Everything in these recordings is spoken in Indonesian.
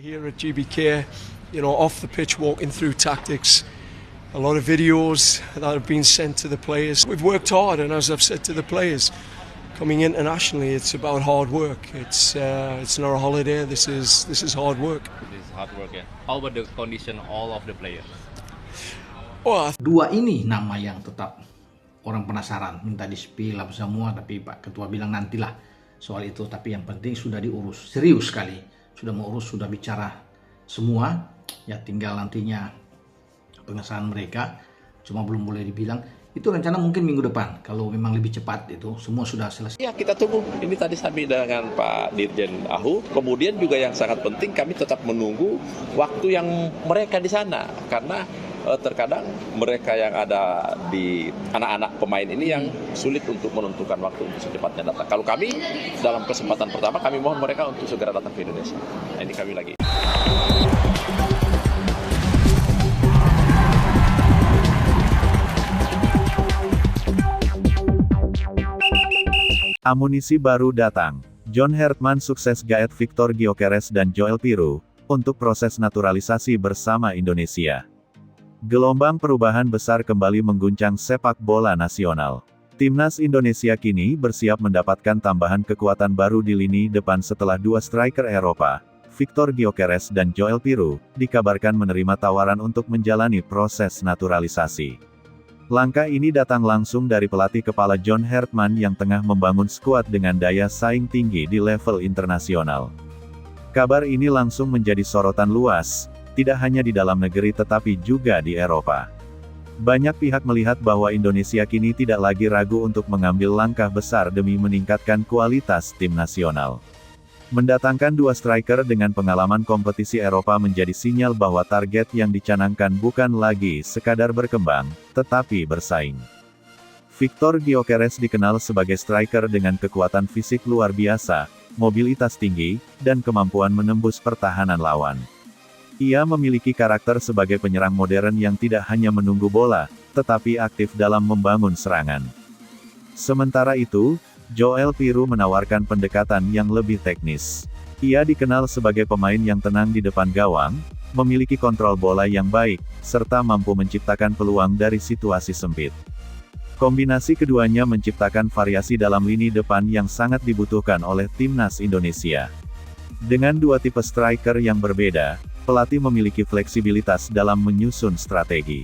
Here at GBK, off the pitch, walking through tactics, a lot of videos that have been sent to the players. We've worked hard, and as I've said to the players, coming internationally, it's about hard work. It's not a holiday. This is hard work. This is hard work, yeah. How about the condition all of the players? Dua ini nama yang tetap orang penasaran, minta di-spill apa semua, tapi Pak Ketua bilang nantilah soal itu. Tapi yang penting sudah diurus, serius sekali. Sudah mau urus, sudah bicara semua, ya tinggal nantinya pengesahan mereka. Cuma belum boleh dibilang, itu rencana mungkin minggu depan. Kalau memang lebih cepat itu, semua sudah selesai. Ya, kita tunggu. Ini tadi kami dengan Pak Dirjen Ahu. Kemudian juga yang sangat penting, kami tetap menunggu waktu yang mereka di sana. Karena terkadang mereka yang ada di anak-anak pemain ini yang sulit untuk menentukan waktu untuk secepatnya datang. Kalau kami dalam kesempatan pertama kami mohon mereka untuk segera datang ke Indonesia. Nah, ini kami lagi. Amunisi baru datang. John Hertman sukses gaet Victor Gyökeres dan Joel Piroe untuk proses naturalisasi bersama Indonesia. Gelombang perubahan besar kembali mengguncang sepak bola nasional. Timnas Indonesia kini bersiap mendapatkan tambahan kekuatan baru di lini depan setelah dua striker Eropa, Victor Gyökeres dan Joel Piroe, dikabarkan menerima tawaran untuk menjalani proses naturalisasi. Langkah ini datang langsung dari pelatih kepala John Hertman yang tengah membangun skuad dengan daya saing tinggi di level internasional. Kabar ini langsung menjadi sorotan luas, tidak hanya di dalam negeri tetapi juga di Eropa. Banyak pihak melihat bahwa Indonesia kini tidak lagi ragu untuk mengambil langkah besar demi meningkatkan kualitas tim nasional. Mendatangkan dua striker dengan pengalaman kompetisi Eropa menjadi sinyal bahwa target yang dicanangkan bukan lagi sekadar berkembang, tetapi bersaing. Victor Gyökeres dikenal sebagai striker dengan kekuatan fisik luar biasa, mobilitas tinggi, dan kemampuan menembus pertahanan lawan. Ia memiliki karakter sebagai penyerang modern yang tidak hanya menunggu bola, tetapi aktif dalam membangun serangan. Sementara itu, Joel Piroe menawarkan pendekatan yang lebih teknis. Ia dikenal sebagai pemain yang tenang di depan gawang, memiliki kontrol bola yang baik, serta mampu menciptakan peluang dari situasi sempit. Kombinasi keduanya menciptakan variasi dalam lini depan yang sangat dibutuhkan oleh timnas Indonesia. Dengan dua tipe striker yang berbeda, pelatih memiliki fleksibilitas dalam menyusun strategi.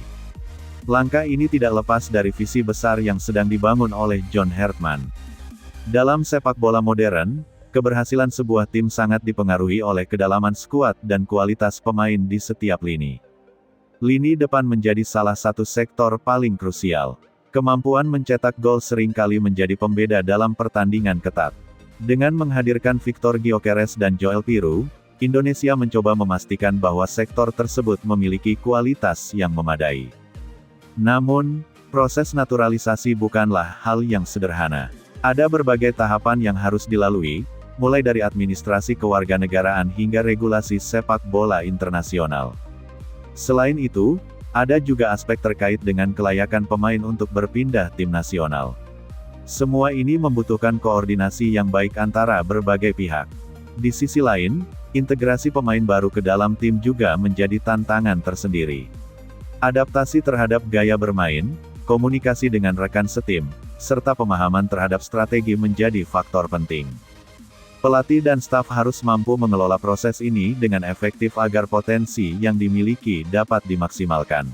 Langkah ini tidak lepas dari visi besar yang sedang dibangun oleh John Hertman. Dalam sepak bola modern, keberhasilan sebuah tim sangat dipengaruhi oleh kedalaman skuad dan kualitas pemain di setiap lini. Lini depan menjadi salah satu sektor paling krusial. Kemampuan mencetak gol seringkali menjadi pembeda dalam pertandingan ketat. Dengan menghadirkan Victor Gyökeres dan Joel Piroe, Indonesia mencoba memastikan bahwa sektor tersebut memiliki kualitas yang memadai. Namun, proses naturalisasi bukanlah hal yang sederhana. Ada berbagai tahapan yang harus dilalui, mulai dari administrasi kewarganegaraan hingga regulasi sepak bola internasional. Selain itu, ada juga aspek terkait dengan kelayakan pemain untuk berpindah tim nasional. Semua ini membutuhkan koordinasi yang baik antara berbagai pihak. Di sisi lain, integrasi pemain baru ke dalam tim juga menjadi tantangan tersendiri. Adaptasi terhadap gaya bermain, komunikasi dengan rekan setim, serta pemahaman terhadap strategi menjadi faktor penting. Pelatih dan staf harus mampu mengelola proses ini dengan efektif agar potensi yang dimiliki dapat dimaksimalkan.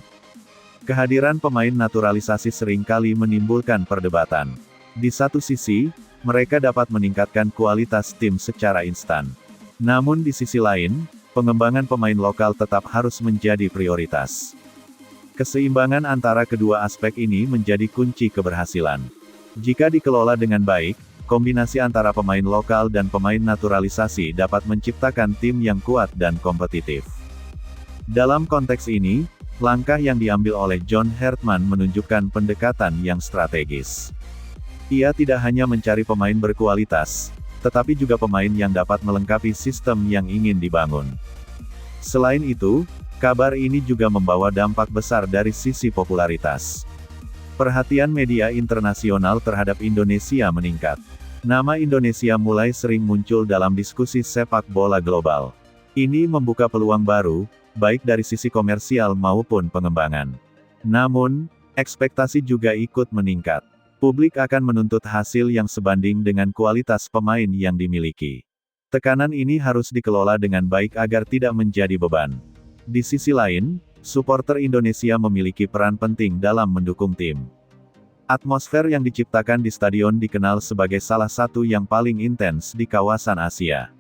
Kehadiran pemain naturalisasi seringkali menimbulkan perdebatan. Di satu sisi, mereka dapat meningkatkan kualitas tim secara instan. Namun di sisi lain, pengembangan pemain lokal tetap harus menjadi prioritas. Keseimbangan antara kedua aspek ini menjadi kunci keberhasilan. Jika dikelola dengan baik, kombinasi antara pemain lokal dan pemain naturalisasi dapat menciptakan tim yang kuat dan kompetitif. Dalam konteks ini, langkah yang diambil oleh John Hertman menunjukkan pendekatan yang strategis. Ia tidak hanya mencari pemain berkualitas, tetapi juga pemain yang dapat melengkapi sistem yang ingin dibangun. Selain itu, kabar ini juga membawa dampak besar dari sisi popularitas. Perhatian media internasional terhadap Indonesia meningkat. Nama Indonesia mulai sering muncul dalam diskusi sepak bola global. Ini membuka peluang baru, baik dari sisi komersial maupun pengembangan. Namun, ekspektasi juga ikut meningkat. Publik akan menuntut hasil yang sebanding dengan kualitas pemain yang dimiliki. Tekanan ini harus dikelola dengan baik agar tidak menjadi beban. Di sisi lain, supporter Indonesia memiliki peran penting dalam mendukung tim. Atmosfer yang diciptakan di stadion dikenal sebagai salah satu yang paling intens di kawasan Asia.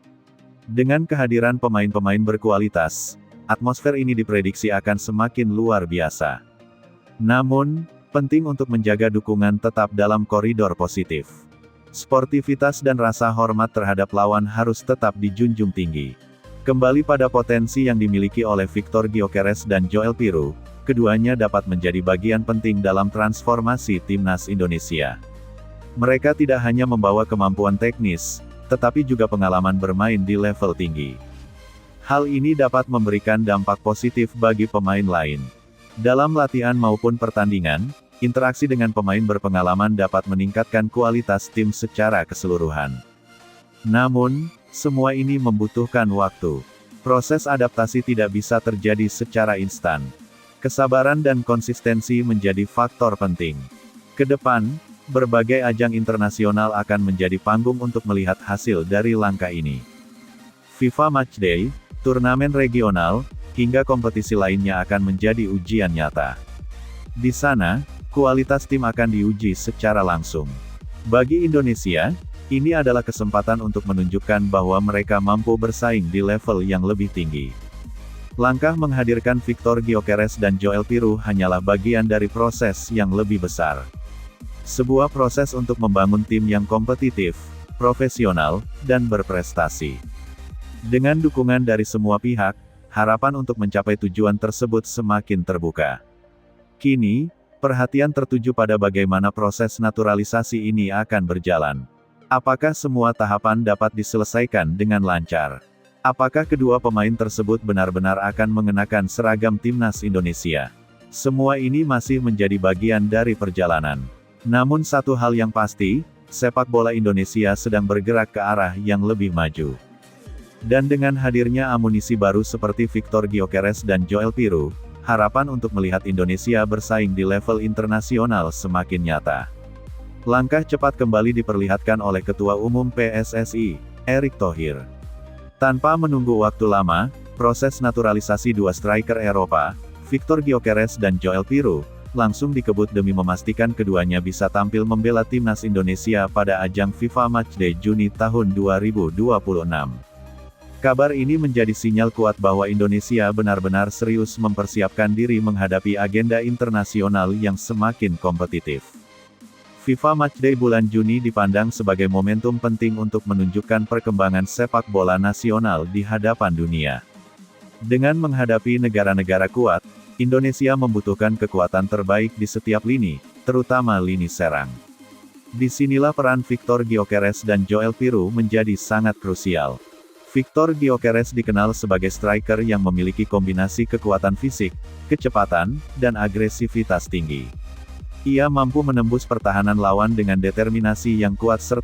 Dengan kehadiran pemain-pemain berkualitas, atmosfer ini diprediksi akan semakin luar biasa. Namun, penting untuk menjaga dukungan tetap dalam koridor positif. Sportivitas dan rasa hormat terhadap lawan harus tetap dijunjung tinggi. Kembali pada potensi yang dimiliki oleh Victor Gyökeres dan Joel Piroe, keduanya dapat menjadi bagian penting dalam transformasi timnas Indonesia. Mereka tidak hanya membawa kemampuan teknis, tetapi juga pengalaman bermain di level tinggi. Hal ini dapat memberikan dampak positif bagi pemain lain. Dalam latihan maupun pertandingan, interaksi dengan pemain berpengalaman dapat meningkatkan kualitas tim secara keseluruhan. Namun, semua ini membutuhkan waktu. Proses adaptasi tidak bisa terjadi secara instan. Kesabaran dan konsistensi menjadi faktor penting. Kedepan, berbagai ajang internasional akan menjadi panggung untuk melihat hasil dari langkah ini. FIFA Matchday, turnamen regional, hingga kompetisi lainnya akan menjadi ujian nyata. Di sana, kualitas tim akan diuji secara langsung. Bagi Indonesia, ini adalah kesempatan untuk menunjukkan bahwa mereka mampu bersaing di level yang lebih tinggi. Langkah menghadirkan Victor Gyökeres dan Joel Piroe hanyalah bagian dari proses yang lebih besar. Sebuah proses untuk membangun tim yang kompetitif, profesional, dan berprestasi. Dengan dukungan dari semua pihak, harapan untuk mencapai tujuan tersebut semakin terbuka. Kini, perhatian tertuju pada bagaimana proses naturalisasi ini akan berjalan. Apakah semua tahapan dapat diselesaikan dengan lancar? Apakah kedua pemain tersebut benar-benar akan mengenakan seragam timnas Indonesia? Semua ini masih menjadi bagian dari perjalanan. Namun satu hal yang pasti, sepak bola Indonesia sedang bergerak ke arah yang lebih maju. Dan dengan hadirnya amunisi baru seperti Victor Gyökeres dan Joel Piroe, harapan untuk melihat Indonesia bersaing di level internasional semakin nyata. Langkah cepat kembali diperlihatkan oleh Ketua Umum PSSI, Erick Thohir. Tanpa menunggu waktu lama, proses naturalisasi dua striker Eropa, Victor Gyökeres dan Joel Piroe, langsung dikebut demi memastikan keduanya bisa tampil membela timnas Indonesia pada ajang FIFA Matchday Juni tahun 2026. Kabar ini menjadi sinyal kuat bahwa Indonesia benar-benar serius mempersiapkan diri menghadapi agenda internasional yang semakin kompetitif. FIFA Matchday bulan Juni dipandang sebagai momentum penting untuk menunjukkan perkembangan sepak bola nasional di hadapan dunia. Dengan menghadapi negara-negara kuat, Indonesia membutuhkan kekuatan terbaik di setiap lini, terutama lini serang. Disinilah peran Victor Gyökeres dan Joel Piroe menjadi sangat krusial. Victor Gyökeres dikenal sebagai striker yang memiliki kombinasi kekuatan fisik, kecepatan, dan agresivitas tinggi. Ia mampu menembus pertahanan lawan dengan determinasi yang kuat serta